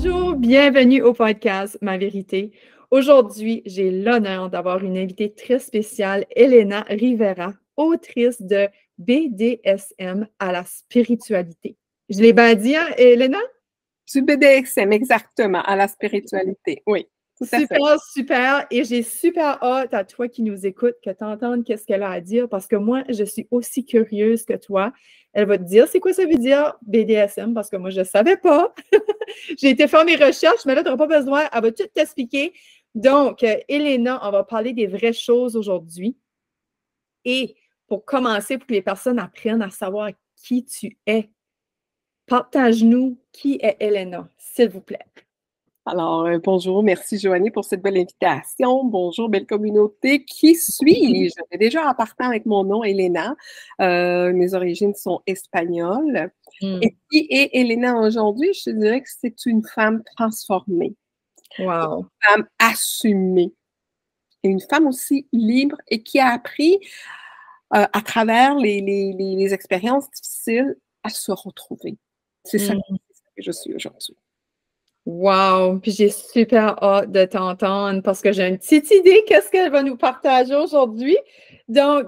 Bonjour, bienvenue au podcast Ma Vérité. Aujourd'hui, j'ai l'honneur d'avoir une invitée très spéciale, Elena Rivera, autrice de BDSM à la spiritualité. Je l'ai bien dit, hein, Elena? Du BDSM, exactement, à la spiritualité. Oui, tout à fait. Super, super. Et j'ai super hâte à toi qui nous écoutes que tu entendes qu'est-ce qu'elle a à dire parce que moi, je suis aussi curieuse que toi. Elle va te dire c'est quoi ça veut dire BDSM parce que moi, je ne savais pas. J'ai été faire mes recherches, mais là, tu n'auras pas besoin. Elle va tout t'expliquer. Donc, Elena, on va parler des vraies choses aujourd'hui. Et pour commencer, pour que les personnes apprennent à savoir qui tu es, partage-nous qui est Elena, s'il vous plaît. Alors, bonjour, merci Joanie pour cette belle invitation. Bonjour, belle communauté. Qui suis-je? Déjà en partant avec mon nom, Elena. Mes origines sont espagnoles. Et qui est Elena aujourd'hui? Je te dirais que c'est une femme transformée. Wow. Une femme assumée. Et une femme aussi libre et qui a appris à travers les expériences difficiles à se retrouver. C'est ça que je suis aujourd'hui. Wow! Puis j'ai super hâte de t'entendre parce que j'ai une petite idée qu'est-ce qu'elle va nous partager aujourd'hui. Donc,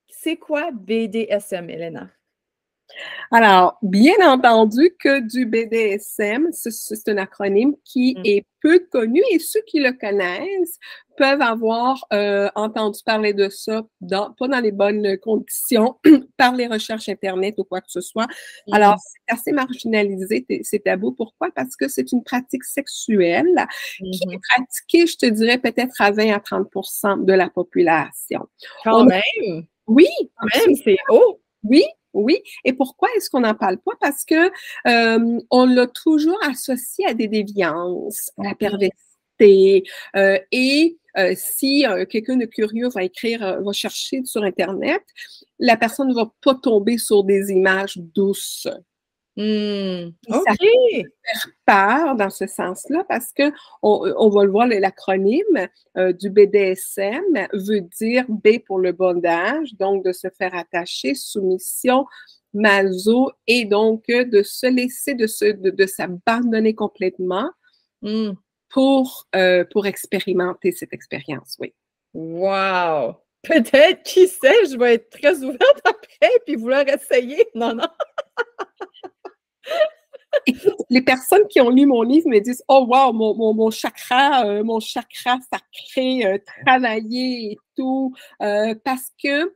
c'est quoi BDSM, Elena? Alors, bien entendu que du BDSM, c'est un acronyme qui est peu connu et ceux qui le connaissent peuvent avoir entendu parler de ça, pas dans les bonnes conditions, par les recherches Internet ou quoi que ce soit. Alors, c'est assez marginalisé, c'est tabou. Pourquoi? Parce que c'est une pratique sexuelle qui est pratiquée, je te dirais, peut-être à 20 à 30% de la population. Quand même! Oui! Quand même, c'est haut! Oui, oui. Et pourquoi est-ce qu'on n'en parle pas? Parce que on l'a toujours associé à des déviances, à la perversité. Si quelqu'un de curieux va chercher sur Internet, la personne ne va pas tomber sur des images douces. Ça OK! peut faire peur dans ce sens-là parce que on va le voir, l'acronyme du BDSM veut dire B pour le bondage, donc de se faire attacher, soumission, maso, et donc de se laisser, de s'abandonner complètement pour expérimenter cette expérience, oui. Wow! Peut-être, qui sait, je vais être très ouverte après puis vouloir essayer. Non, non. Écoute, les personnes qui ont lu mon livre me disent « Oh wow, mon chakra sacré, travaillé et tout. Parce que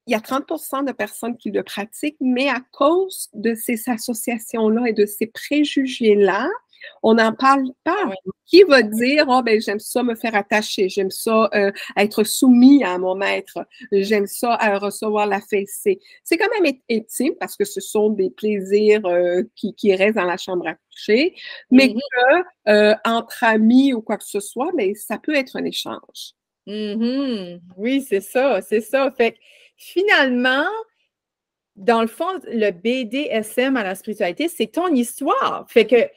il y a 30% de personnes qui le pratiquent, mais à cause de ces associations-là et de ces préjugés-là, on n'en parle pas. Ouais. Qui va dire « Oh, ben j'aime ça me faire attacher, j'aime ça être soumis à mon maître, j'aime ça recevoir la fessée. » C'est quand même intime parce que ce sont des plaisirs qui restent dans la chambre à coucher, mais que entre amis ou quoi que ce soit, ben, ça peut être un échange. Oui, c'est ça, c'est ça. Fait que finalement, dans le fond, le BDSM à la spiritualité, c'est ton histoire. Fait que,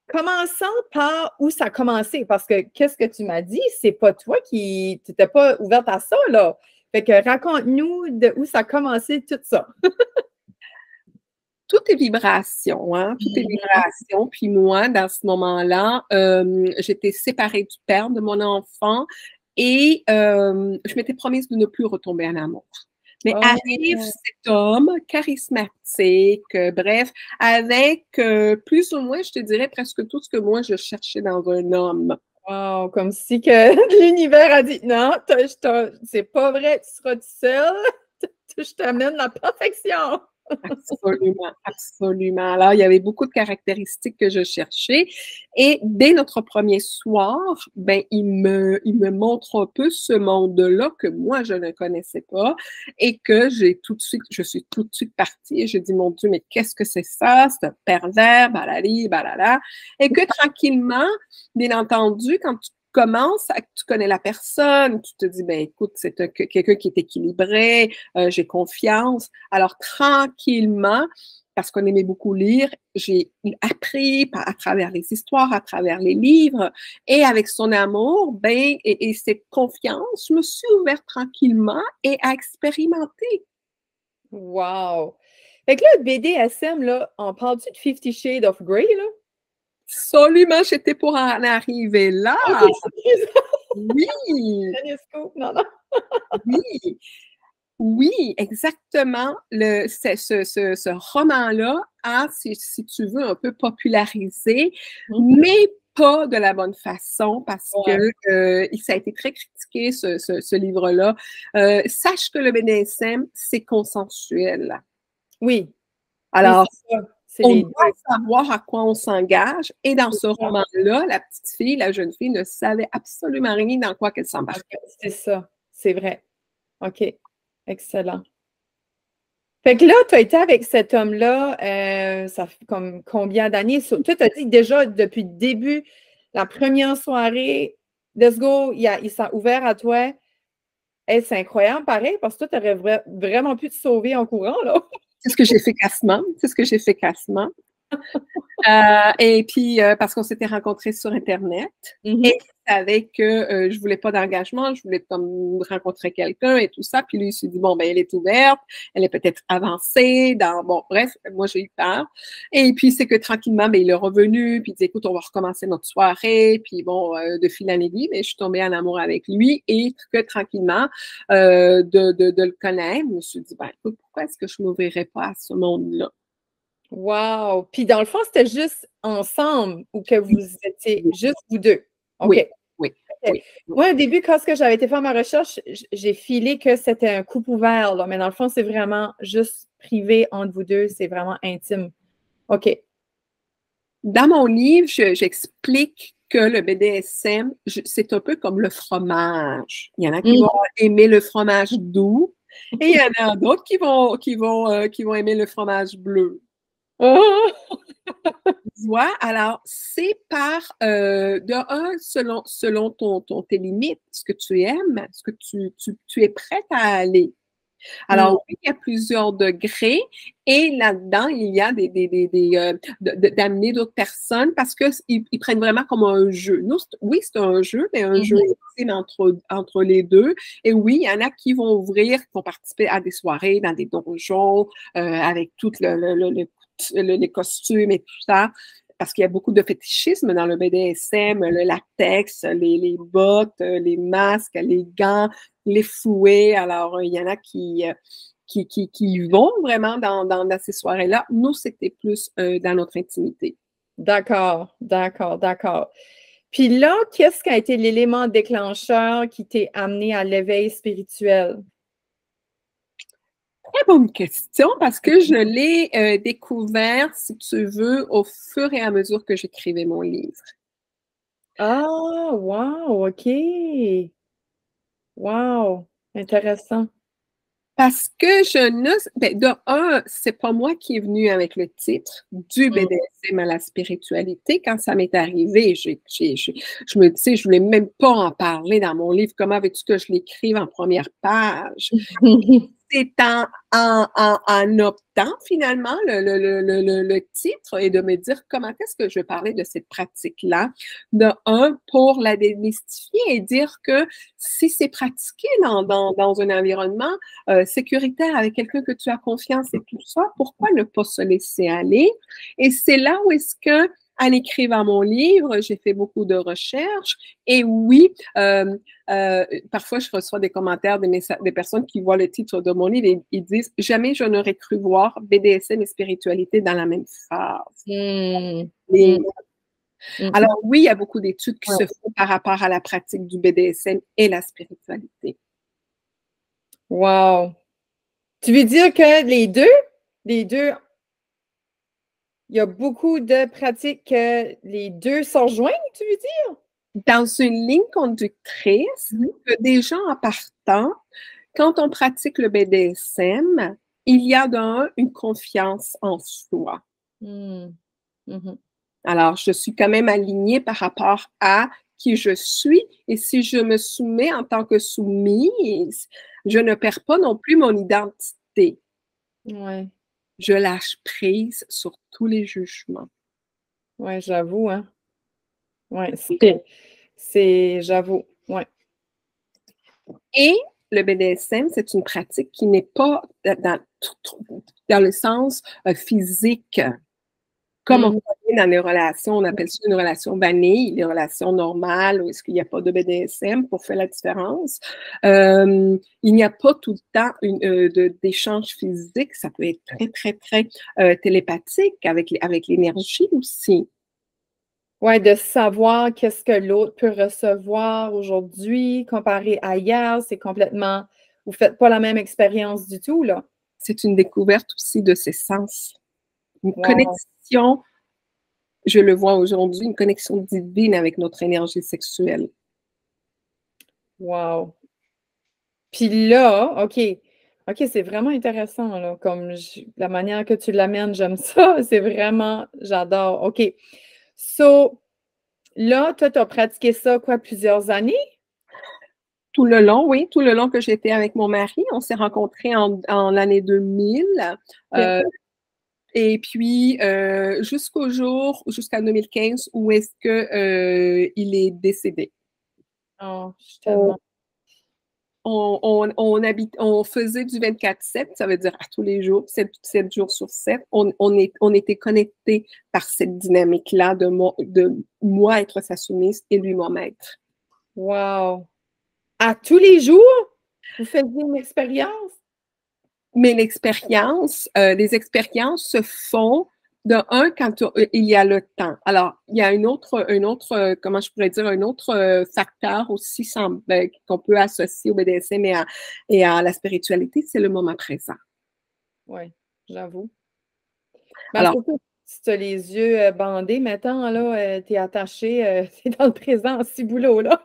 commençons par où ça a commencé, parce que qu'est-ce que tu m'as dit? C'est pas toi qui, tu n'étais pas ouverte à ça, là. Fait que raconte-nous de où ça a commencé tout ça. Tout est vibration, hein? Tout est vibration. Puis moi, dans ce moment-là, j'étais séparée du père de mon enfant et je m'étais promise de ne plus retomber en amour. Mais arrive cet homme charismatique, bref, avec plus ou moins, je te dirais, presque tout ce que moi, je cherchais dans un homme. Wow, comme si que l'univers a dit non, c'est pas vrai, tu seras tout seul, je t'amène la perfection. Absolument, absolument. Alors, il y avait beaucoup de caractéristiques que je cherchais. Et dès notre premier soir, ben, il me montre un peu ce monde-là que moi, je ne connaissais pas et que je suis tout de suite partie et je dis, mon Dieu, mais qu'est-ce que c'est ça? C'est un pervers, balali, balala. Et que tranquillement, bien entendu, quand tu commences, tu connais la personne, tu te dis, ben écoute, c'est quelqu'un qui est équilibré, j'ai confiance. Alors, tranquillement, parce qu'on aimait beaucoup lire, j'ai appris à travers les histoires, à travers les livres, et avec son amour, ben, et cette confiance, je me suis ouverte tranquillement et à expérimenter. Wow! Fait que là, BDSM, là, on parle-tu de 50 Shades of Grey, là? Absolument, j'étais pour en arriver là. OK, excuse. Oui, Télescope, non, non. oui, oui, exactement. Ce roman-là a, si tu veux, un peu popularisé, mais pas de la bonne façon parce que ça a été très critiqué, ce livre-là. Sache que le BDSM, c'est consensuel. Oui, Alors, c'est ça. C'est on les doit deux. savoir à quoi on s'engage. Et dans C'est ce ça. roman-là, la petite fille, la jeune fille, ne savait absolument rien dans quoi qu'elle s'embarquait. C'est ça. C'est vrai. OK. Excellent. Fait que là, tu as été avec cet homme-là, ça fait comme combien d'années? Toi, tu as dit déjà depuis le début, la première soirée, let's go, il s'est ouvert à toi. Hey, c'est incroyable, pareil, parce que toi, tu aurais vraiment pu te sauver en courant, là. C'est ce que j'ai fait cassement. C'est ce que j'ai fait cassement. Et puis, parce qu'on s'était rencontrés sur Internet. Mhm. Et il savait que je voulais pas d'engagement, je voulais comme rencontrer quelqu'un et tout ça. Puis lui, il s'est dit, bon, ben, elle est ouverte, elle est peut-être avancée dans, bon, bref, moi, j'ai eu peur. Et puis, c'est que tranquillement, ben, il est revenu, puis il dit, écoute, on va recommencer notre soirée. Puis bon, de fil en aiguille, ben, je suis tombée en amour avec lui et que tranquillement, de le connaître, je me suis dit, ben, écoute, pourquoi est-ce que je m'ouvrirais pas à ce monde-là? Wow! Puis dans le fond, c'était juste ensemble ou que vous étiez Oui, juste vous deux? OK. oui, oui, OK. oui. Moi, au début, quand j'avais été faire ma recherche, j'ai filé que c'était un couple ouvert, là, mais dans le fond, c'est vraiment juste privé entre vous deux, c'est vraiment intime. OK. Dans mon livre, j'explique que le BDSM, c'est un peu comme le fromage. Il y en a qui vont aimer le fromage doux et il y en a d'autres qui vont aimer le fromage bleu. Oh! Tu vois? Alors, c'est de un, selon tes limites, ce que tu aimes, ce que tu es prête à aller. Alors, oui, il y a plusieurs degrés et là-dedans, il y a d'amener d'autres personnes parce qu'ils prennent vraiment comme un jeu. Nous, oui, c'est un jeu, mais un jeu intime entre les deux. Et oui, il y en a qui vont ouvrir, qui vont participer à des soirées dans des donjons avec tout les costumes et tout ça. Parce qu'il y a beaucoup de fétichisme dans le BDSM, le latex, les bottes, les masques, les gants, les fouets. Alors, il y en a qui vont vraiment dans ces soirées-là. Nous, c'était plus dans notre intimité. D'accord, d'accord, d'accord. Puis là, qu'est-ce qui a été l'élément déclencheur qui t'est amené à l'éveil spirituel? Très bonne question parce que je l'ai découvert, si tu veux, au fur et à mesure que j'écrivais mon livre. Ah, wow, OK. Wow, intéressant. Parce que de un, c'est pas moi qui est venu avec le titre du BDSM à la spiritualité. Quand ça m'est arrivé, je me disais, je voulais même pas en parler dans mon livre. Comment veux-tu que je l'écrive en première page? C'est en optant finalement le titre et de me dire comment est-ce que je vais parler de cette pratique-là. De un, pour la démystifier et dire que si c'est pratiqué dans un environnement sécuritaire avec quelqu'un que tu as confiance et tout ça, pourquoi ne pas se laisser aller? Et c'est là où est-ce que en écrivant mon livre, j'ai fait beaucoup de recherches et oui, parfois je reçois des commentaires des personnes qui voient le titre de mon livre et ils disent « Jamais je n'aurais cru voir BDSM et spiritualité dans la même phrase. Alors oui, il y a beaucoup d'études qui se font par rapport à la pratique du BDSM et la spiritualité. Wow. Tu veux dire que les deux, il y a beaucoup de pratiques que les deux s'en rejoignent, tu veux dire? Dans une ligne conductrice, que des gens en partant, quand on pratique le BDSM, il y a une confiance en soi. Alors, je suis quand même alignée par rapport à qui je suis et si je me soumets en tant que soumise, je ne perds pas non plus mon identité. Ouais. Je lâche prise sur tous les jugements. Ouais, j'avoue, hein. Ouais, j'avoue, ouais. Et le BDSM, c'est une pratique qui n'est pas dans le sens physique. Comme on connaît dans les relations, on appelle ça une relation vanille, les relations normales, où est-ce qu'il n'y a pas de BDSM pour faire la différence. Il n'y a pas tout le temps d'échange physique, ça peut être très, très, très télépathique avec l'énergie aussi. Oui, de savoir qu'est-ce que l'autre peut recevoir aujourd'hui comparé à hier, c'est complètement... Vous ne faites pas la même expérience du tout, là. C'est une découverte aussi de ses sens. Une Wow. connexion, je le vois aujourd'hui, une connexion divine avec notre énergie sexuelle. Wow. Puis là, OK, c'est vraiment intéressant, là, comme la manière que tu l'amènes, j'aime ça, c'est vraiment, j'adore. OK. So, là, toi, tu as pratiqué ça, quoi, plusieurs années? Tout le long, oui, tout le long que j'étais avec mon mari. On s'est rencontrés en l'année 2000. Et puis, jusqu'à 2015, où est-ce que il est décédé. Oh, je suis tellement... On faisait du 24/7, ça veut dire à tous les jours, 7 jours sur 7. On était connectés par cette dynamique-là de moi être sa soumise et lui mon maître. Wow! À tous les jours, vous faisiez une expérience? Mais les expériences se font de un quand il y a le temps. Alors, il y a comment je pourrais dire, un autre facteur aussi qu'on peut associer au BDSM et à la spiritualité, c'est le moment présent. Oui, j'avoue. Alors, surtout, si tu as les yeux bandés, maintenant, là, tu es attaché, c'est dans le présent, en ciboulot, là.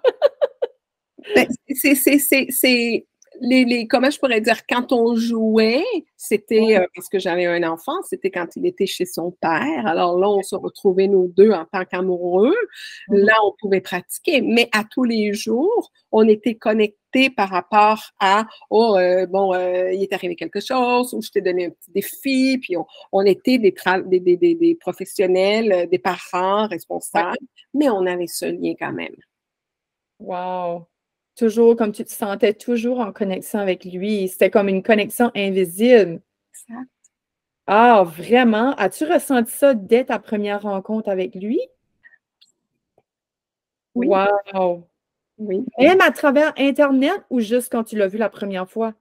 Comment je pourrais dire, quand on jouait, c'était parce que j'avais un enfant, c'était quand il était chez son père. Alors là, on se retrouvait nous deux en tant qu'amoureux. Là, on pouvait pratiquer. Mais à tous les jours, on était connectés par rapport à il est arrivé quelque chose, ou je t'ai donné un petit défi, puis on était des professionnels, des parents responsables, mais on avait ce lien quand même. Wow! Toujours, comme tu te sentais toujours en connexion avec lui. C'était comme une connexion invisible. Exact. Ah, vraiment? As-tu ressenti ça dès ta première rencontre avec lui? Oui. Wow! Oui. Même à travers Internet ou juste quand tu l'as vu la première fois?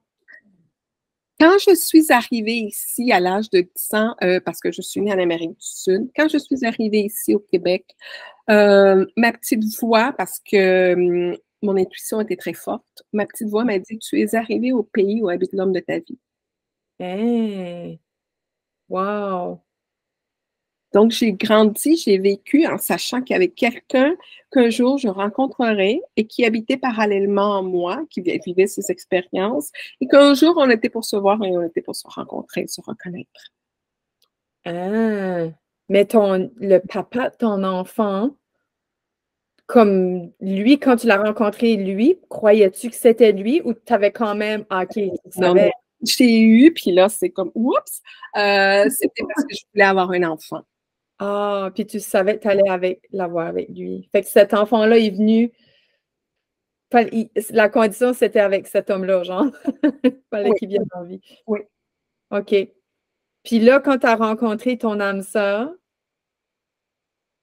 Quand je suis arrivée ici à l'âge de 10 ans, parce que je suis née en Amérique du Sud, quand je suis arrivée ici au Québec, ma petite voix, parce que mon intuition était très forte, ma petite voix m'a dit, tu es arrivée au pays où habite l'homme de ta vie. Hein? Wow! Donc, j'ai grandi, j'ai vécu en sachant qu'il y avait quelqu'un qu'un jour je rencontrerais et qui habitait parallèlement à moi, qui vivait ces expériences, et qu'un jour on était pour se voir et on était pour se rencontrer, se reconnaître. Ah! Mais le papa de ton enfant, comme lui, quand tu l'as rencontré, lui, croyais-tu que c'était lui ou tu avais quand même, OK, tu Non, savais? j'ai eu, puis là, c'est comme, oups, c'était parce que je voulais avoir un enfant. Ah, puis tu savais que tu allais l'avoir avec lui. Fait que cet enfant-là est venu. La condition, c'était avec cet homme-là, genre. Il fallait Oui, qu'il vienne en vie. oui. OK. Puis là, quand tu as rencontré ton âme sœur,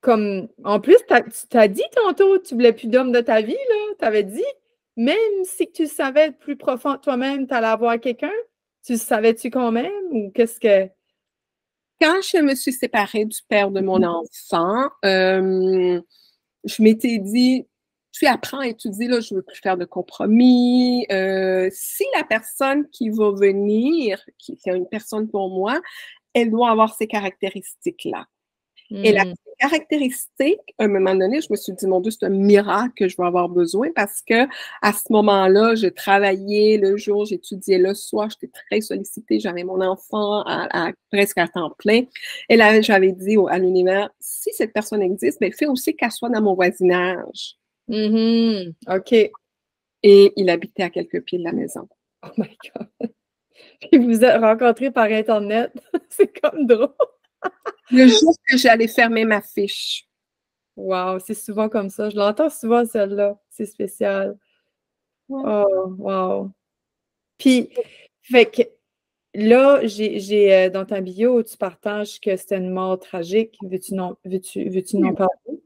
comme en plus, tu t'as dit tantôt, tu voulais plus d'homme de ta vie, là. Tu avais dit, même si tu savais plus profond de toi-même, tu allais avoir quelqu'un, tu le savais-tu quand même? Ou qu'est-ce que. Quand je me suis séparée du père de mon enfant, je m'étais dit, tu apprends et tu dis, là, je veux plus faire de compromis. Si la personne qui va venir, qui est une personne pour moi, elle doit avoir ces caractéristiques-là. Et la caractéristique, à un moment donné, je me suis dit, mon Dieu, c'est un miracle que je vais avoir besoin parce que à ce moment-là, je travaillais le jour, j'étudiais le soir, j'étais très sollicitée, j'avais mon enfant presque à temps plein. Et là, j'avais dit à l'univers, si cette personne existe, mais fais aussi qu'elle soit dans mon voisinage. OK. Et il habitait à quelques pieds de la maison. Oh my God. Puis vous vous êtes rencontrés par Internet. C'est comme drôle. Le jour que j'allais fermer ma fiche. Wow, c'est souvent comme ça. Je l'entends souvent, celle-là. C'est spécial. Ouais. Oh, wow. Puis, fait que là, dans ta bio, tu partages que c'était une mort tragique. Veux-tu n'en parler?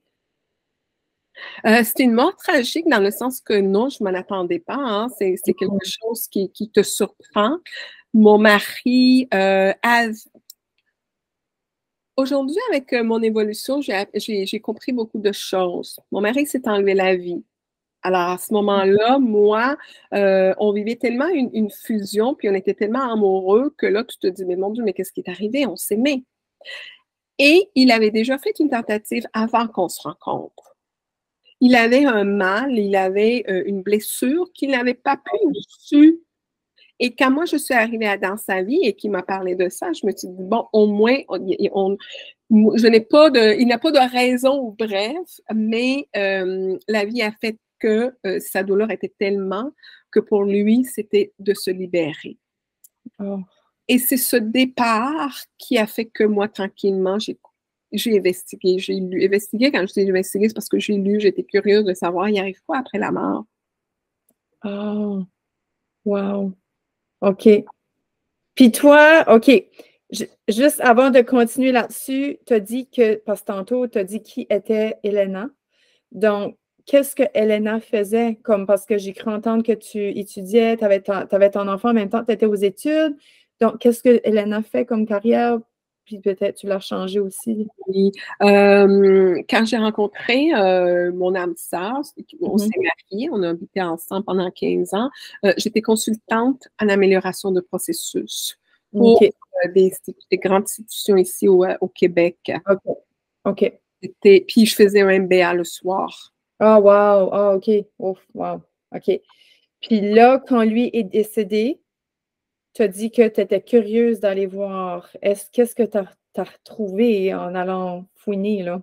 C'est une mort tragique dans le sens que non, je ne m'en attendais pas. Hein. C'est quelque chose qui te surprend. Mon mari, aujourd'hui, avec mon évolution, j'ai compris beaucoup de choses. Mon mari s'est enlevé la vie. Alors, à ce moment-là, moi, on vivait tellement une fusion, puis on était tellement amoureux que là, tu te dis, mais mon Dieu, mais qu'est-ce qui est arrivé? On s'aimait. Et il avait déjà fait une tentative avant qu'on se rencontre. Il avait un mal, il avait une blessure qu'il n'avait pas pu su. Et quand moi, je suis arrivée dans sa vie et qu'il m'a parlé de ça, je me suis dit, bon, au moins, il n'a pas de raison ou bref, mais la vie a fait que sa douleur était tellement que pour lui, c'était de se libérer. Oh. Et c'est ce départ qui a fait que moi, tranquillement, j'ai investigué, j'ai lu. Investigué, quand je dis investigué, c'est parce que j'ai lu, j'étais curieuse de savoir, il arrive quoi après la mort? Oh, wow. OK. Puis toi, OK, juste avant de continuer là-dessus, tu as dit que, parce que tantôt, tu as dit qui était Elena. Donc, qu'est-ce que Elena faisait? Comme parce que j'ai cru entendre que tu étudiais, tu avais ton enfant en même temps, tu étais aux études. Donc, qu'est-ce que Elena fait comme carrière? Puis peut-être tu l'as changé aussi. Oui. Quand j'ai rencontré mon âme sœur, on s'est mariés, on a habité ensemble pendant 15 ans, j'étais consultante en amélioration de processus pour des grandes institutions ici au Québec. OK. OK. Puis je faisais un MBA le soir. Ah, wow. Ah, OK. Ouf, wow. OK. Puis là, quand lui est décédé, tu as dit que tu étais curieuse d'aller voir. Qu'est-ce que tu as retrouvé en allant fouiner, là?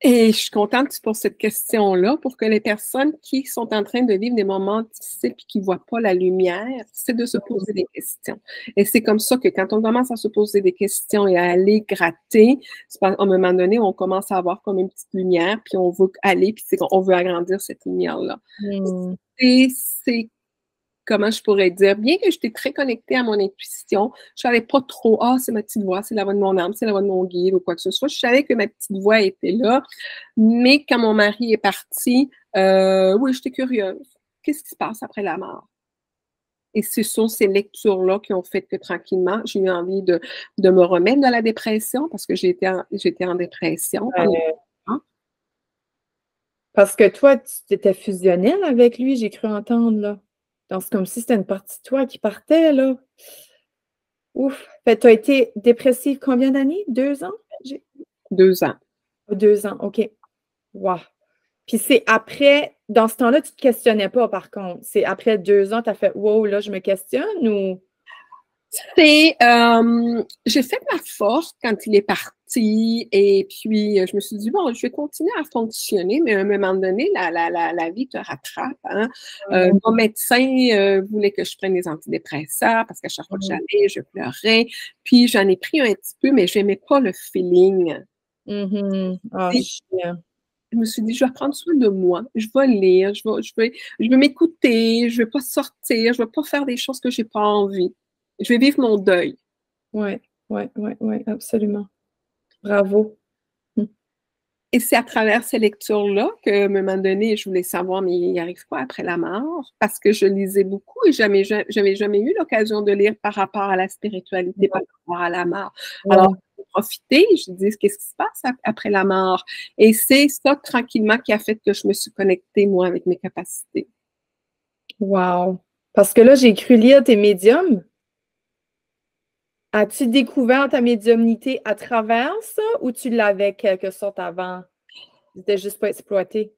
Et je suis contente que tu poses cette question-là pour que les personnes qui sont en train de vivre des moments difficiles et qui ne voient pas la lumière, c'est de se poser des questions. Et c'est comme ça que quand on commence à se poser des questions et à aller gratter, à un moment donné, on commence à avoir comme une petite lumière, puis on veut aller, puis on veut agrandir cette lumière-là. Et c'est comment je pourrais dire, bien que j'étais très connectée à mon intuition, je savais pas trop, c'est ma petite voix, c'est la voix de mon âme, c'est la voix de mon guide ou quoi que ce soit. Je savais que ma petite voix était là, mais quand mon mari est parti, oui, j'étais curieuse. Qu'est-ce qui se passe après la mort? Et ce sont ces lectures-là qui ont fait que tranquillement, j'ai eu envie de me remettre de la dépression parce que j'étais en dépression. Parce que toi, tu étais fusionnelle avec lui, j'ai cru entendre, là. Donc, c'est comme si c'était une partie de toi qui partait, là. Ouf. Fait tu as été dépressive combien d'années? 2 ans? 2 ans. 2 ans, OK. Wow. Puis c'est après, dans ce temps-là, tu ne te questionnais pas, par contre. C'est après 2 ans, tu as fait wow, là, je me questionne ou. J'ai fait ma force quand il est parti et puis je me suis dit, bon, je vais continuer à fonctionner, mais à un moment donné, la vie te rattrape. Hein? Mon médecin voulait que je prenne des antidépresseurs parce qu'à chaque fois que j'allais, je pleurais. Puis j'en ai pris un petit peu, mais je n'aimais pas le feeling. Je me suis dit, je vais prendre soin de moi, je vais lire, je vais m'écouter, je ne vais pas sortir, je ne vais pas faire des choses que je n'ai pas envie. Je vais vivre mon deuil. Oui, absolument. Bravo. Et c'est à travers ces lectures-là qu'à un moment donné, je voulais savoir, mais il arrive quoi après la mort? Parce que je lisais beaucoup et je n'avais jamais eu l'occasion de lire par rapport à la spiritualité, par rapport à la mort. Alors, j'ai profité, je dis, qu'est-ce qui se passe après la mort? Et c'est ça, tranquillement, qui a fait que je me suis connectée, moi, avec mes capacités. Wow. Parce que là, j'ai cru lire tes médiums. As-tu découvert ta médiumnité à travers ça ou tu l'avais quelque sorte avant? C'était juste pas exploité.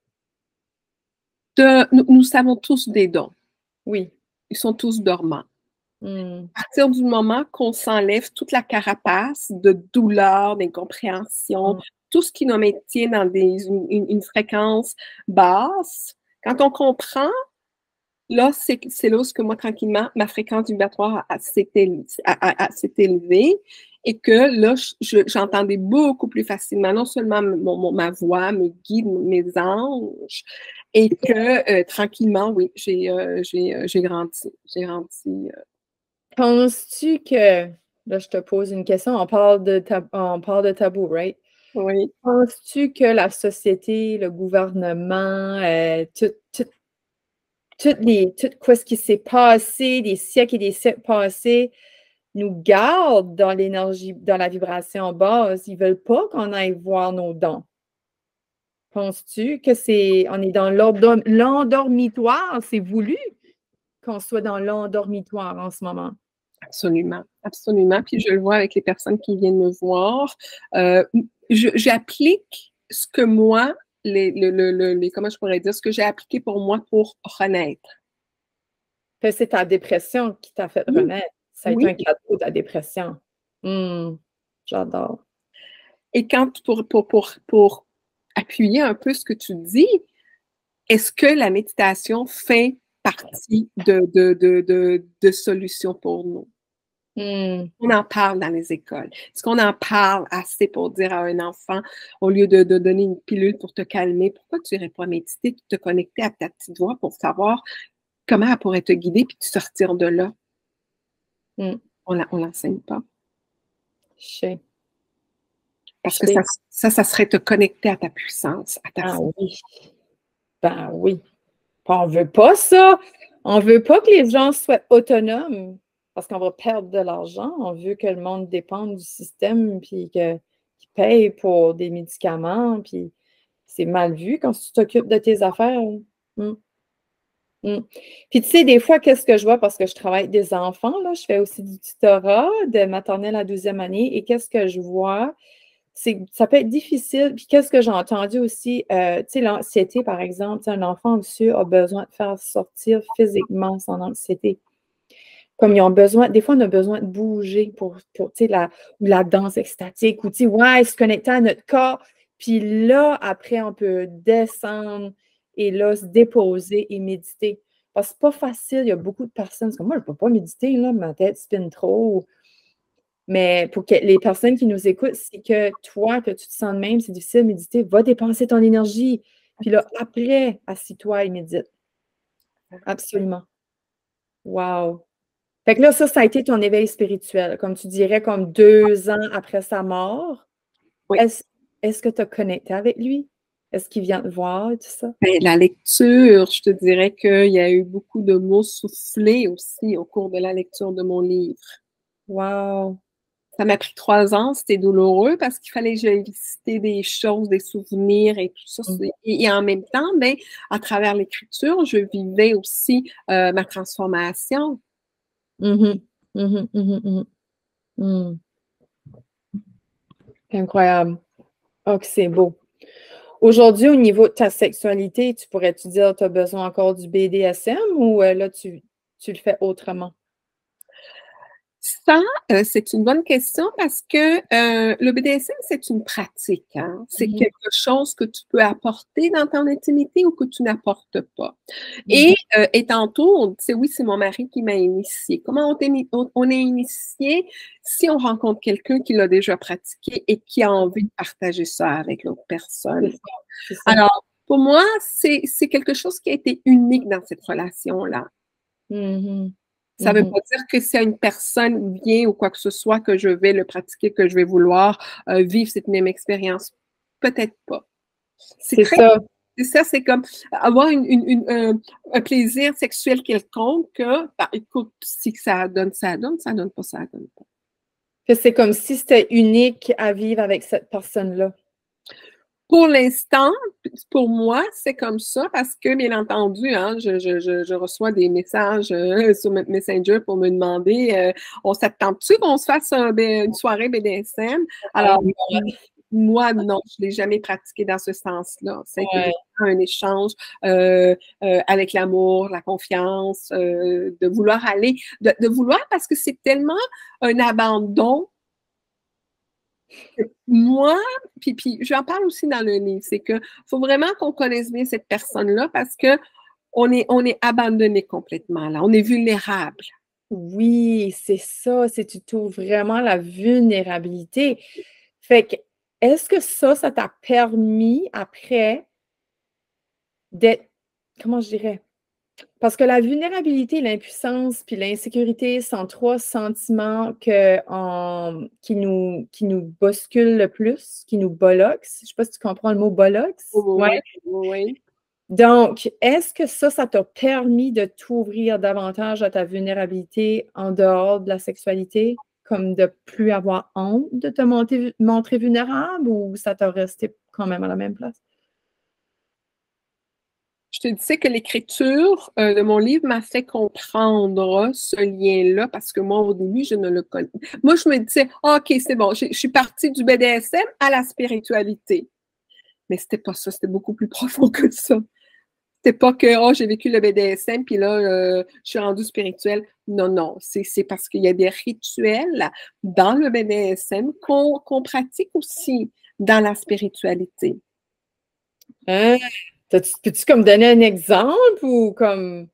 Nous savons tous des dons. Oui. Ils sont tous dormants. À partir du moment qu'on s'enlève toute la carapace de douleur, d'incompréhension, tout ce qui nous maintient dans une fréquence basse, quand on comprend, là, c'est là où moi, tranquillement, ma fréquence vibratoire s'est élevée et que là, j'entendais beaucoup plus facilement, non seulement ma voix, mes guides, mes anges, et que tranquillement, oui, j'ai grandi. J'ai grandi. Penses-tu que, là, je te pose une question, on parle de tabou, right? Oui. Penses-tu que la société, le gouvernement, tout quoi ce qui s'est passé, des siècles et des siècles passés, nous gardent dans l'énergie, dans la vibration basse? Ils ne veulent pas qu'on aille voir nos dons. Penses-tu que on est dans l'endormitoire? C'est voulu qu'on soit dans l'endormitoire en ce moment. Absolument, absolument. Puis je le vois avec les personnes qui viennent me voir. J'applique ce que moi, comment je pourrais dire, ce que j'ai appliqué pour moi pour renaître. C'est ta dépression qui t'a fait renaître. Ça a été Oui. un cadeau, ta dépression. J'adore. Et quand, pour appuyer un peu ce que tu dis, est-ce que la méditation fait partie de solutions pour nous? On en parle dans les écoles. Est-ce qu'on en parle assez pour dire à un enfant, au lieu de donner une pilule pour te calmer, pourquoi tu n'irais pas méditer, te connecter à ta petite voix pour savoir comment elle pourrait te guider puis te sortir de là? On l'enseigne pas. Je sais. Parce que ça serait te connecter à ta puissance, à ta force. Oui. Ben oui. On ne veut pas ça. On ne veut pas que les gens soient autonomes parce qu'on va perdre de l'argent. On veut que le monde dépende du système puis qu'ils payent pour des médicaments. Puis c'est mal vu quand tu t'occupes de tes affaires. Puis tu sais, des fois, qu'est-ce que je vois parce que je travaille avec des enfants, là, je fais aussi du tutorat de maternelle à 12e année et qu'est-ce que je vois? C'est ça peut être difficile. Puis qu'est-ce que j'ai entendu aussi? Tu sais, l'anxiété, par exemple, un enfant anxieux a besoin de faire sortir physiquement son anxiété. Comme ils ont besoin, des fois, on a besoin de bouger pour tu sais, la danse extatique ou, tu sais, ouais, se connecter à notre corps. Puis là, après, on peut descendre et là, se déposer et méditer. Parce que c'est pas facile, il y a beaucoup de personnes, c'est comme moi, je ne peux pas méditer, là, ma tête spinne trop. Mais pour que les personnes qui nous écoutent, c'est que toi, que tu te sens de même, c'est difficile de méditer, va dépenser ton énergie. Puis là, après, assis-toi et médite. Absolument. Wow. Fait que là, ça a été ton éveil spirituel, comme tu dirais, comme 2 ans après sa mort. Oui. Est-ce que tu as connecté avec lui? Est-ce qu'il vient te voir et tout ça? Ben, la lecture, je te dirais qu'il y a eu beaucoup de mots soufflés aussi au cours de la lecture de mon livre. Wow. Ça m'a pris 3 ans, c'était douloureux parce qu'il fallait que j'aille visiter des choses, des souvenirs et tout ça. Et en même temps, ben, à travers l'écriture, je vivais aussi ma transformation. Incroyable. Oh, que c'est beau. Aujourd'hui, au niveau de ta sexualité, tu pourrais-tu dire que tu as besoin encore du BDSM ou là, tu le fais autrement? Ça, c'est une bonne question parce que le BDSM, c'est une pratique. Hein? C'est quelque chose que tu peux apporter dans ton intimité ou que tu n'apportes pas. Et tantôt, oui, c'est mon mari qui m'a initié. Comment on est initié si on rencontre quelqu'un qui l'a déjà pratiqué et qui a envie de partager ça avec l'autre personne? C'est ça. Alors, pour moi, c'est quelque chose qui a été unique dans cette relation-là. Ça ne veut pas dire que si une personne vient ou quoi que ce soit, que je vais le pratiquer, que je vais vouloir vivre cette même expérience. Peut-être pas. C'est ça. C'est ça, c'est comme avoir un plaisir sexuel quelconque. Bah, écoute, si ça donne, ça donne. Ça donne pas, ça donne pas. C'est comme si c'était unique à vivre avec cette personne-là. Pour l'instant, pour moi, c'est comme ça parce que, bien entendu, hein, je reçois des messages sur Messenger pour me demander on s'attend-tu qu'on se fasse une soirée BDSM? Alors, moi, non, je ne l'ai jamais pratiqué dans ce sens-là. C'est un échange avec l'amour, la confiance, de vouloir aller, de vouloir parce que c'est tellement un abandon. Moi, puis j'en parle aussi dans le livre, c'est qu'il faut vraiment qu'on connaisse bien cette personne-là parce qu'on est abandonné complètement, là. On est vulnérable. Oui, c'est ça. Tu trouves vraiment la vulnérabilité. Fait que, est-ce que ça t'a permis après d'être, comment je dirais, Parce que la vulnérabilité, l'impuissance puis l'insécurité sont trois sentiments qui nous bousculent le plus, qui nous bolloxent. Je ne sais pas si tu comprends le mot bollox. Oui, Ouais. oui. Donc, est-ce que ça t'a permis de t'ouvrir davantage à ta vulnérabilité en dehors de la sexualité, comme de plus avoir honte de te montrer vulnérable ou ça t'a resté quand même à la même place? Je te disais que l'écriture de mon livre m'a fait comprendre ce lien-là parce que moi, au début, je ne le connais. Moi, je me disais, ah, OK, c'est bon, je suis partie du BDSM à la spiritualité. Mais c'était pas ça, c'était beaucoup plus profond que ça. C'était pas que, oh, j'ai vécu le BDSM, puis là, je suis rendue spirituelle. Non, non, c'est parce qu'il y a des rituels dans le BDSM qu'on pratique aussi dans la spiritualité. Hein? Peux-tu comme donner un exemple ou comme...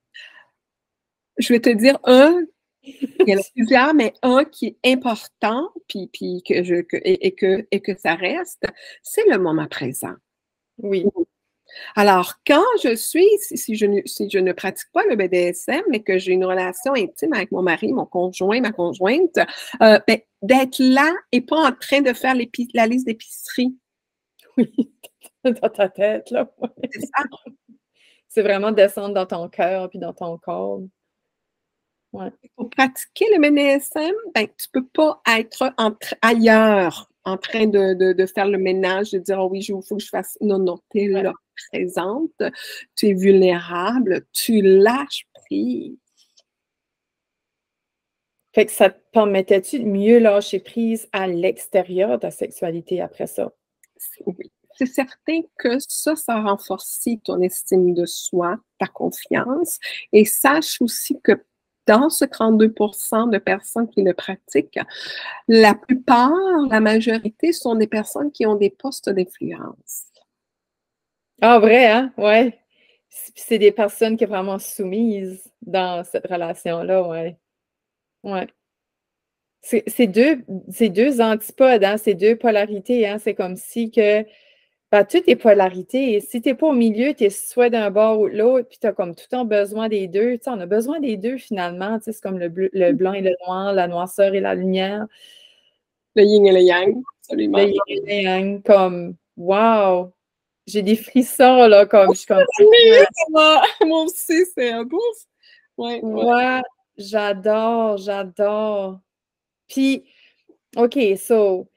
Je vais te dire un, il y en a plusieurs, mais un qui est important, puis et que ça reste, c'est le moment présent. Oui. Alors, quand si je ne pratique pas le BDSM, mais que j'ai une relation intime avec mon mari, mon conjoint, ma conjointe, ben, d'être là et pas en train de faire la liste d'épicerie. Oui, dans ta tête, là. C'est ça. C'est vraiment descendre dans ton cœur puis dans ton corps. Ouais. Pour pratiquer le BDSM, ben, tu peux pas être ailleurs en train de faire le ménage, de dire, oh oui, il faut que je fasse. Non, non, tu es là, présente, tu es vulnérable, tu lâches prise. Fait que ça te permettait-tu de mieux lâcher prise à l'extérieur de ta sexualité après ça? Oui. C'est certain que ça renforce ton estime de soi, ta confiance. Et sache aussi que dans ce 32% de personnes qui le pratiquent, la plupart, la majorité sont des personnes qui ont des postes d'influence. Ah, vrai, hein? Ouais. C'est des personnes qui sont vraiment soumises dans cette relation-là, ouais. Ouais. C'est deux antipodes, hein? C'est deux polarités, hein? C'est comme si que ben, tout est polarité. Et si tu n'es pas au milieu, tu es soit d'un bord ou de l'autre, puis tu as comme tout le temps besoin des deux. Tu sais, on a besoin des deux finalement. Tu sais, c'est comme le blanc et le noir, la noirceur et la lumière. Le yin et le yang, absolument. Le yin et le yang, comme wow! J'ai des frissons, là, comme je suis comme. Moi aussi, c'est un bouf. Ouais, Ouais, j'adore, j'adore. Puis, OK, so,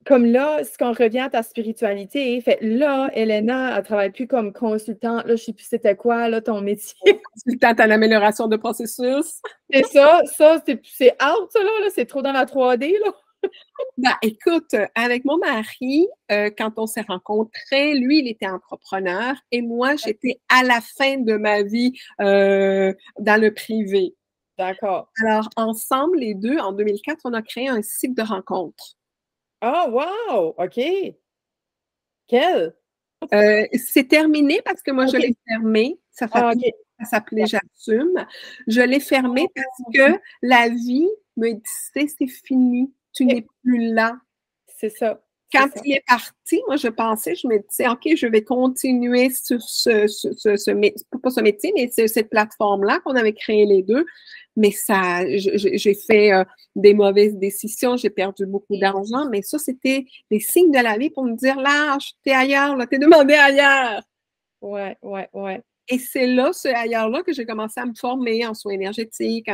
comme là, si on revient à ta spiritualité, fait là, Elena, elle travaille plus comme consultante, là, je sais plus c'était quoi, là, ton métier. Consultante à l'amélioration de processus. C'est ça, c'est out, ça, là, c'est trop dans la 3D, là. Ben, écoute, avec mon mari, quand on s'est rencontrés, lui, il était entrepreneur et moi, j'étais à la fin de ma vie dans le privé. D'accord. Alors, ensemble, les deux, en 2004, on a créé un site de rencontres. Ah, wow! OK. Quel? C'est terminé parce que moi, je l'ai fermé. Ça OK. s'appelait J'assume. Je l'ai fermé parce que la vie me disait, c'est fini, tu n'es plus là. C'est ça. Quand il est parti, moi, je me disais, OK, je vais continuer sur pas ce métier, mais cette plateforme-là qu'on avait créé les deux. Mais j'ai fait des mauvaises décisions, j'ai perdu beaucoup d'argent, mais ça, c'était des signes de la vie pour me dire, lâche, t'es ailleurs, là, t'es demandé ailleurs. Ouais. Et c'est là, ce ailleurs-là, que j'ai commencé à me former en soins énergétiques,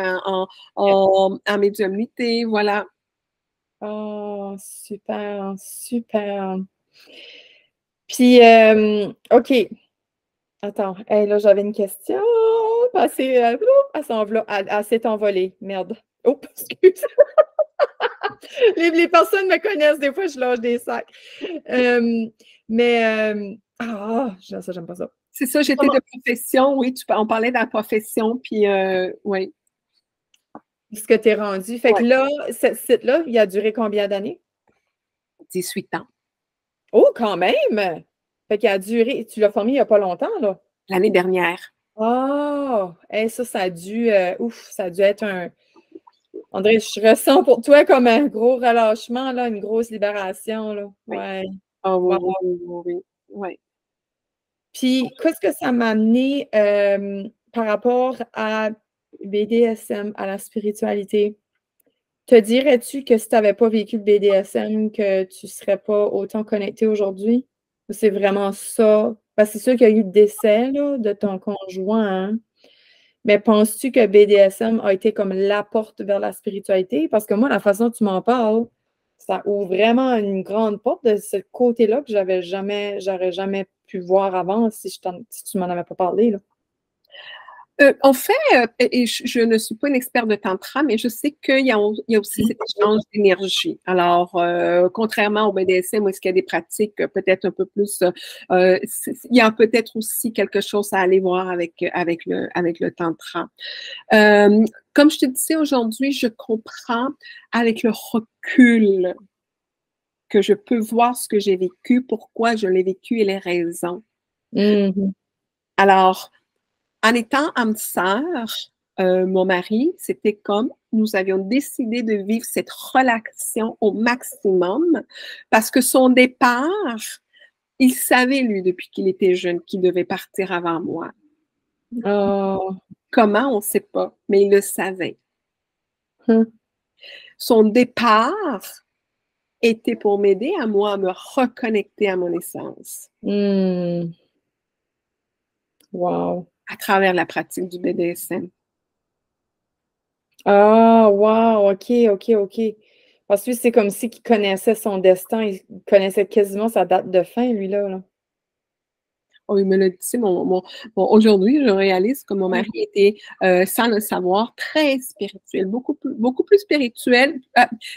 en médiumnité, voilà. Oh, super, super. Puis, OK. Attends, hey, là, j'avais une question. Elle s'est envolée. Merde. Oh, excuse. Les personnes me connaissent, des fois, je lâche des sacs. Ça, j'aime pas ça. C'est ça, j'étais de profession, oui, on parlait de la profession, puis oui. Ce que tu es rendu. Fait que là, ce site-là, il a duré combien d'années? 18 ans. Oh, quand même! Fait qu'il a duré, tu l'as formé il n'y a pas longtemps, là? L'année dernière. Oh! Hey, ça a dû être un. André, je ressens pour toi comme un gros relâchement, là, une grosse libération, là. Oui. Ouais. Oh, Wow. oui. Puis, qu'est-ce que ça m'a amené par rapport à BDSM, à la spiritualité? Te dirais-tu que si tu n'avais pas vécu le BDSM, que tu ne serais pas autant connecté aujourd'hui? Ou c'est vraiment ça? Parce que c'est sûr qu'il y a eu le décès là, de ton conjoint, hein? Mais penses-tu que BDSM a été comme la porte vers la spiritualité? Parce que moi, la façon dont tu m'en parles, ça ouvre vraiment une grande porte de ce côté-là que j'aurais jamais pu voir avant si tu m'en avais pas parlé, là. En fait, et je ne suis pas une experte de tantra, mais je sais qu'il y a aussi cet échange d'énergie. Alors, contrairement au BDSM, où est-ce qu'il y a des pratiques peut-être un peu plus, il y a peut-être aussi quelque chose à aller voir avec le tantra. Comme je te disais aujourd'hui, je comprends avec le recul que je peux voir ce que j'ai vécu, pourquoi je l'ai vécu et les raisons. Mhm. Alors, en étant âme sœur, mon mari, c'était comme nous avions décidé de vivre cette relation au maximum parce que son départ, il savait, lui, depuis qu'il était jeune, qu'il devait partir avant moi. Oh. Comment, on ne sait pas, mais il le savait. Hum. Son départ était pour m'aider à moi à me reconnecter à mon essence. Hmm. Wow. À travers la pratique du BDSM. Ah, wow, OK, OK, OK. Parce que lui, c'est comme si qu'il connaissait son destin, il connaissait quasiment sa date de fin, lui-là, là. Oh, il me l'a dit, aujourd'hui, je réalise que mon Mm. mari était, sans le savoir, très spirituel, beaucoup plus spirituel.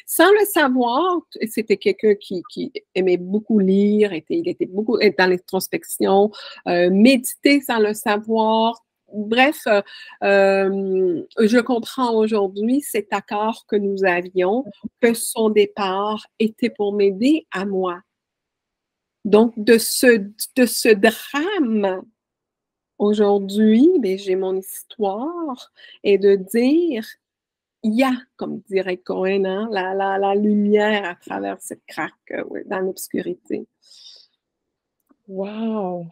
Sans le savoir, c'était quelqu'un qui aimait beaucoup lire, il était beaucoup dans l'introspection, méditer sans le savoir. Bref, je comprends aujourd'hui cet accord que nous avions, que son départ était pour m'aider à moi. Donc, de ce drame, aujourd'hui, ben, j'ai mon histoire et de dire, il y a, comme dirait Cohen, hein, la lumière à travers cette craque ouais, dans l'obscurité. Wow,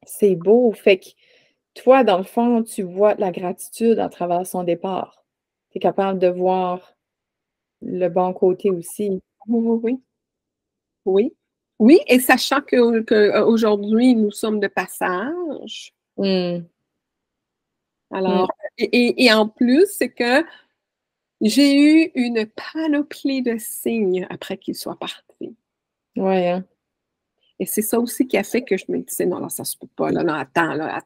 c'est beau. Fait que toi, dans le fond, tu vois la gratitude à travers son départ. Tu es capable de voir le bon côté aussi. Oui, oui, oui. Oui, et sachant que aujourd'hui, nous sommes de passage. Mm. Mm. Alors, et en plus, c'est que j'ai eu une panoplie de signes après qu'il soit parti. Ouais, hein? Et c'est ça aussi qui a fait que je me disais, non, là, ça se peut pas, là, non, attends, là,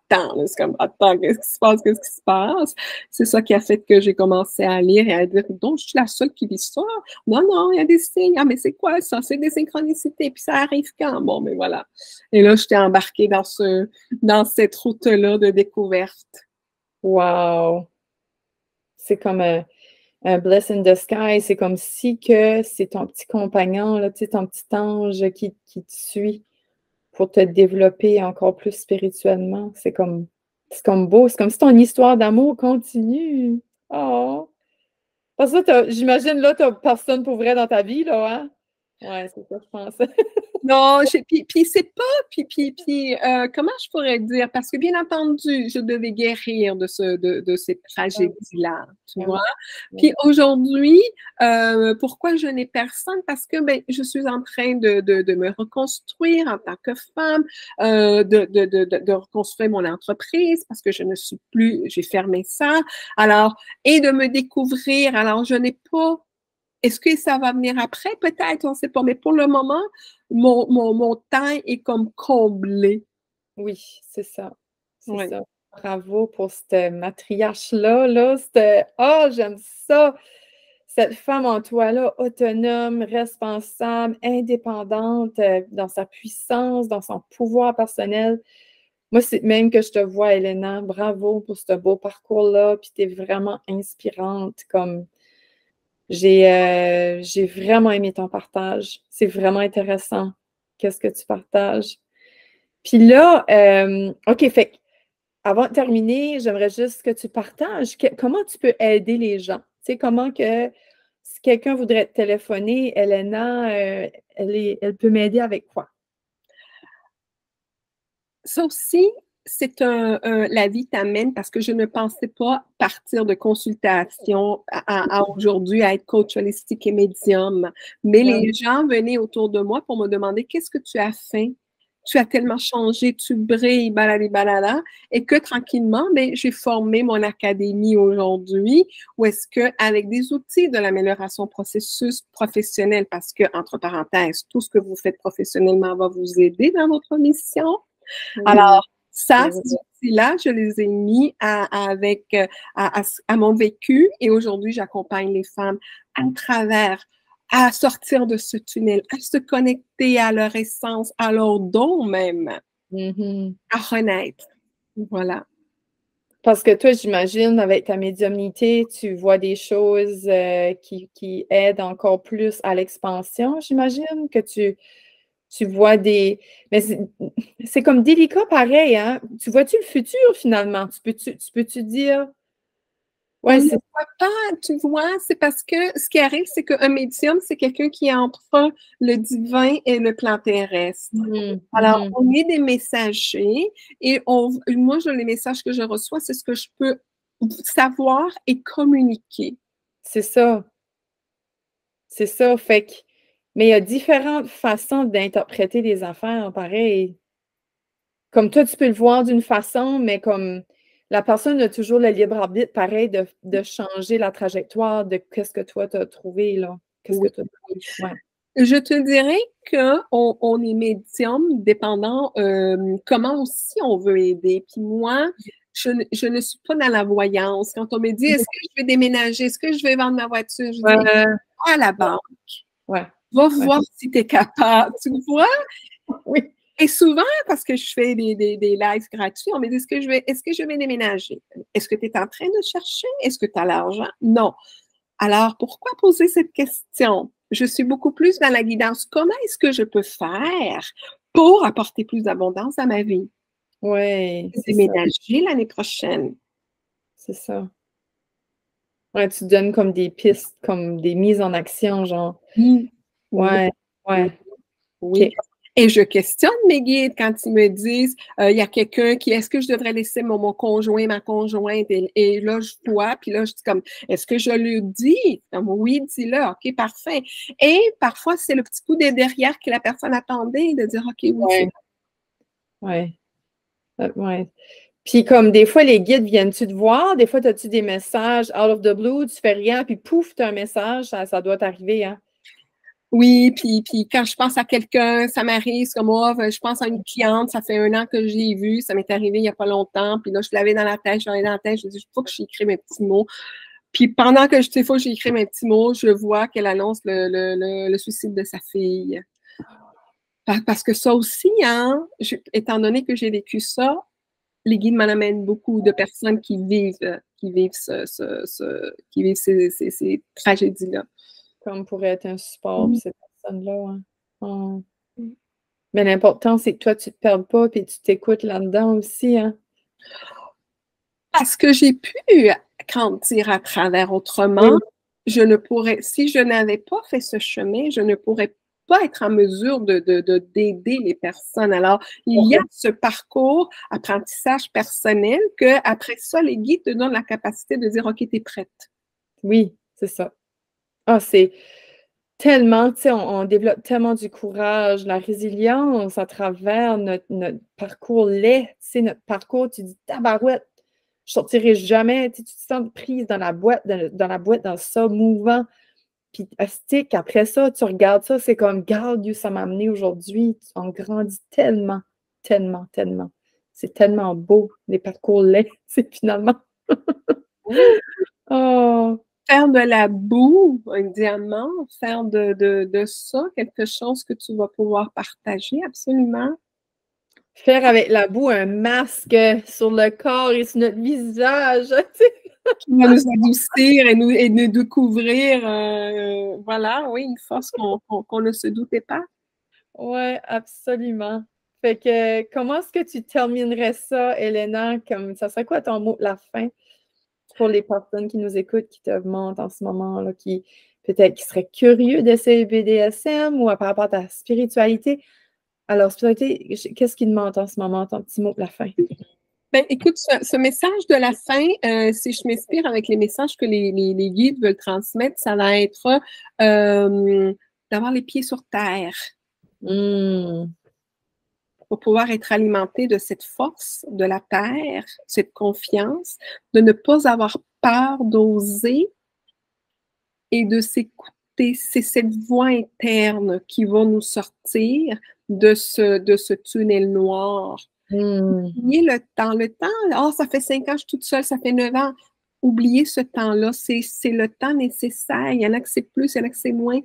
c'est comme, attends, qu'est-ce qui se passe? C'est ça qui a fait que j'ai commencé à lire et à dire, donc, je suis la seule qui vit ça. Non, non, il y a des signes. Ah, mais c'est quoi ça? C'est des synchronicités, puis ça arrive quand? Bon, mais voilà. Et là, j'étais embarquée dans cette route-là de découverte. Wow. C'est comme un bless in the sky. C'est comme si que c'est ton petit compagnon, là, tu sais, ton petit ange qui te suit pour te développer encore plus spirituellement. C'est comme beau. C'est comme si ton histoire d'amour continue. Oh. Parce que j'imagine, là, tu n'as personne pour vrai dans ta vie, là, hein? Ouais, c'est ça, je pense. Non, puis c'est pas, comment je pourrais dire? Parce que bien entendu, je devais guérir de cette tragédie-là, tu vois? Puis aujourd'hui, pourquoi je n'ai personne? Parce que ben, je suis en train de me reconstruire en tant que femme, de reconstruire mon entreprise parce que je ne suis plus, j'ai fermé ça. Alors, et de me découvrir. Alors, je n'ai pas. Est-ce que ça va venir après? Peut-être, on ne sait pas. Mais pour le moment, mon temps est comme comblé. Oui, c'est ça. C'est Ouais. ça. Bravo pour cette matriarche-là, là. Oh, j'aime ça! Cette femme en toi-là, autonome, responsable, indépendante, dans sa puissance, dans son pouvoir personnel. Moi, c'est même que je te vois, Elena. Bravo pour ce beau parcours-là. Puis tu es vraiment inspirante. Comme j'ai vraiment aimé ton partage. C'est vraiment intéressant. Qu'est-ce que tu partages? Puis là, OK, fait que avant de terminer, j'aimerais juste que tu partages comment tu peux aider les gens. Tu sais, comment que si quelqu'un voudrait te téléphoner, Elena, elle peut m'aider avec quoi? Ça aussi, c'est la vie t'amène parce que je ne pensais pas partir de consultation à aujourd'hui à être coach holistique et médium. Mais les gens venaient autour de moi pour me demander qu'est-ce que tu as fait? Tu as tellement changé, tu brilles, balali balala, et que tranquillement, ben, j'ai formé mon académie aujourd'hui, où est-ce que, avec des outils de l'amélioration processus professionnel, parce que, entre parenthèses, tout ce que vous faites professionnellement va vous aider dans votre mission. Alors, ça, ces outils-là, je les ai mis à mon vécu et aujourd'hui, j'accompagne les femmes à travers, à sortir de ce tunnel, à se connecter à leur essence, à leur don même, à renaître. Voilà. Parce que toi, j'imagine, avec ta médiumnité, tu vois des choses qui aident encore plus à l'expansion, j'imagine, que tu vois des... Mais c'est comme délicat pareil, hein? Tu vois-tu le futur, finalement? Tu peux-tu dire... On ne le voit pas, tu vois, c'est parce que ce qui arrive, c'est qu'un médium, c'est quelqu'un qui est entre le divin et le plan terrestre. Alors, on est des messagers et moi, les messages que je reçois, c'est ce que je peux savoir et communiquer. C'est ça. C'est ça. Fait que... Mais il y a différentes façons d'interpréter les affaires, pareil. Comme toi, tu peux le voir d'une façon, mais comme la personne a toujours le libre arbitre, pareil, de changer la trajectoire de qu'est-ce que toi, tu as trouvé, là. Qu'est-ce que tu as trouvé. Ouais. Je te dirais qu'on est médium dépendant comment aussi on veut aider. Puis moi, je ne suis pas dans la voyance. Quand on me dit est-ce que je vais déménager, est-ce que je vais vendre ma voiture, je dis va à la banque. Ouais. Va voir si tu es capable. Tu vois? Oui. Et souvent, parce que je fais des lives gratuits, on me dit est-ce que je vais déménager? Est-ce que tu es en train de chercher? Est-ce que tu as l'argent? Non. Alors, pourquoi poser cette question? Je suis beaucoup plus dans la guidance. Comment est-ce que je peux faire pour apporter plus d'abondance à ma vie? Oui. Déménager l'année prochaine. C'est ça. Ouais, tu donnes comme des pistes, comme des mises en action, genre. Oui. Ouais. Ouais. Oui. Okay. Et je questionne mes guides quand ils me disent il y a quelqu'un qui, est-ce que je devrais laisser mon conjoint, ma conjointe? Et là, je vois, puis là, je dis comme, est-ce que je lui dis? Comme, oui, dis-le, OK, parfait. Et parfois, c'est le petit coup de derrière que la personne attendait, de dire, OK, oui, ouais. Ouais. Puis comme des fois, les guides viennent-tu te voir? Des fois, as-tu des messages out of the blue, tu fais rien, puis pouf, tu as un message, ça doit t'arriver, hein? Oui, puis quand je pense à quelqu'un, ça m'arrive, comme moi, je pense à une cliente, ça fait 1 an que je l'ai vue, ça m'est arrivé il n'y a pas longtemps, puis là, je l'avais dans la tête, je dis, il faut que j'écris mes petits mots. Puis pendant que il faut que j'écris mes petits mots, je vois qu'elle annonce le suicide de sa fille. Parce que ça aussi, hein, étant donné que j'ai vécu ça, les guides m'en amènent beaucoup de personnes qui vivent ces tragédies-là. Comme pour être un support pour ces personnes-là. Hein? Mais l'important, c'est que toi, tu ne te perds pas et tu t'écoutes là-dedans aussi. Hein? Parce que j'ai pu grandir à travers autrement, je ne pourrais, si je n'avais pas fait ce chemin, je ne pourrais pas être en mesure d'aider les personnes. Alors, il y a ce parcours apprentissage personnel que après ça, les guides te donnent la capacité de dire, OK, tu es prête. Oui, c'est ça. Ah, c'est tellement, tu sais, on développe tellement du courage, la résilience à travers notre parcours laid, tu sais, notre parcours, tu dis tabarouette, je sortirai jamais, tu te sens prise dans la boîte, dans ça, mouvant. Puis, astique, après ça, tu regardes ça, c'est comme, garde où ça m'a amené aujourd'hui. On grandit tellement, tellement, tellement. C'est tellement beau, les parcours laids, c'est finalement. Oh. Faire de la boue un diamant, faire de ça quelque chose que tu vas pouvoir partager, absolument. Faire avec la boue un masque sur le corps et sur notre visage, tu sais. Qui va nous adoucir et nous découvrir, voilà, oui, une force qu'on ne se doutait pas. Oui, absolument. Fait que, comment est-ce que tu terminerais ça, Elena? Comme, ça serait quoi ton mot de la fin pour les personnes qui nous écoutent, qui te demandent en ce moment, là, qui peut-être qui seraient curieux d'essayer BDSM ou par rapport à ta spiritualité? Alors, spiritualité, qu'est-ce qui demande en ce moment, ton petit mot de la fin? Ben, écoute, ce message de la fin, si je m'inspire avec les messages que les guides veulent transmettre, ça va être d'avoir les pieds sur terre pour pouvoir être alimenté de cette force de la terre, cette confiance, de ne pas avoir peur d'oser et de s'écouter. C'est cette voix interne qui va nous sortir de ce tunnel noir. Oubliez le temps. Le temps, oh, ça fait 5 ans, je suis toute seule, ça fait 9 ans. Oubliez ce temps-là. C'est le temps nécessaire. Il y en a que c'est plus, il y en a que c'est moins,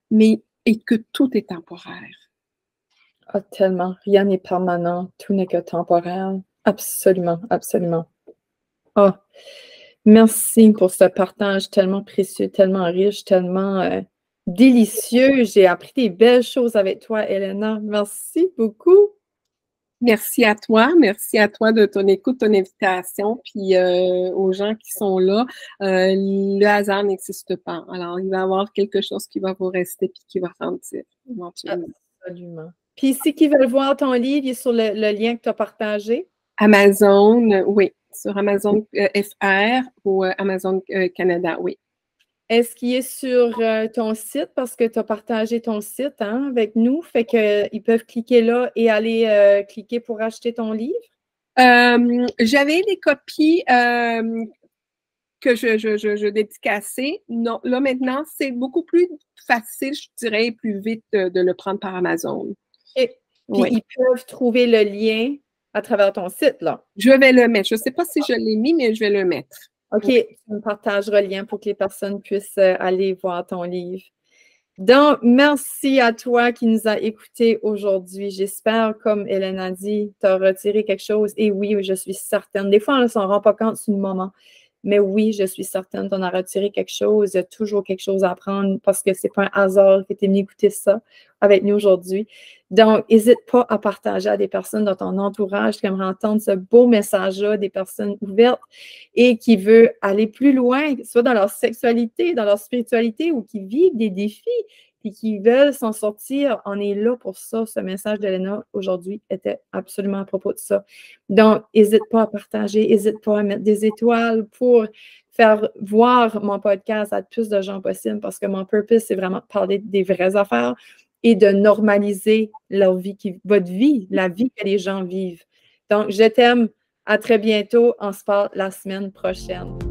mais et que tout est temporaire. Ah, tellement. Rien n'est permanent. Tout n'est que temporaire. Absolument, absolument. Ah, merci pour ce partage tellement précieux, tellement riche, tellement délicieux. J'ai appris des belles choses avec toi, Elena. Merci beaucoup. Merci à toi de ton écoute, ton invitation, puis aux gens qui sont là. Le hasard n'existe pas. Alors, il va y avoir quelque chose qui va vous rester puis qui va sentir éventuellement. Absolument. Puis si qui veulent voir ton livre, il est sur le lien que tu as partagé. Amazon, oui. Sur Amazon FR ou Amazon Canada, oui. Est-ce qu'il est sur ton site? Parce que tu as partagé ton site avec nous. Fait qu'ils peuvent cliquer là et aller cliquer pour acheter ton livre? J'avais des copies que je dédicaçais. Non, là maintenant, c'est beaucoup plus facile, je dirais, et plus vite de le prendre par Amazon. Et puis, ils peuvent trouver le lien à travers ton site, là. Je vais le mettre. Je ne sais pas si je l'ai mis, mais je vais le mettre. OK, tu me partageras le lien pour que les personnes puissent aller voir ton livre. Donc, merci à toi qui nous a écoutés aujourd'hui. J'espère, comme Hélène a dit, tu as retiré quelque chose. Et oui, je suis certaine. Des fois, on ne s'en rend pas compte sur le moment. Mais oui, je suis certaine qu'on a retiré quelque chose. Il y a toujours quelque chose à apprendre parce que ce n'est pas un hasard que tu es venu écouter ça avec nous aujourd'hui. Donc, n'hésite pas à partager à des personnes dans ton entourage qui aimeraient entendre ce beau message-là, des personnes ouvertes et qui veulent aller plus loin, soit dans leur sexualité, dans leur spiritualité ou qui vivent des défis et qui veulent s'en sortir. On est là pour ça. Ce message d'Elena aujourd'hui était absolument à propos de ça. Donc, n'hésite pas à partager, n'hésite pas à mettre des étoiles pour faire voir mon podcast à plus de gens possible parce que mon purpose, c'est vraiment de parler des vraies affaires et de normaliser leur vie, votre vie, la vie que les gens vivent. Donc, je t'aime. À très bientôt. On se parle la semaine prochaine.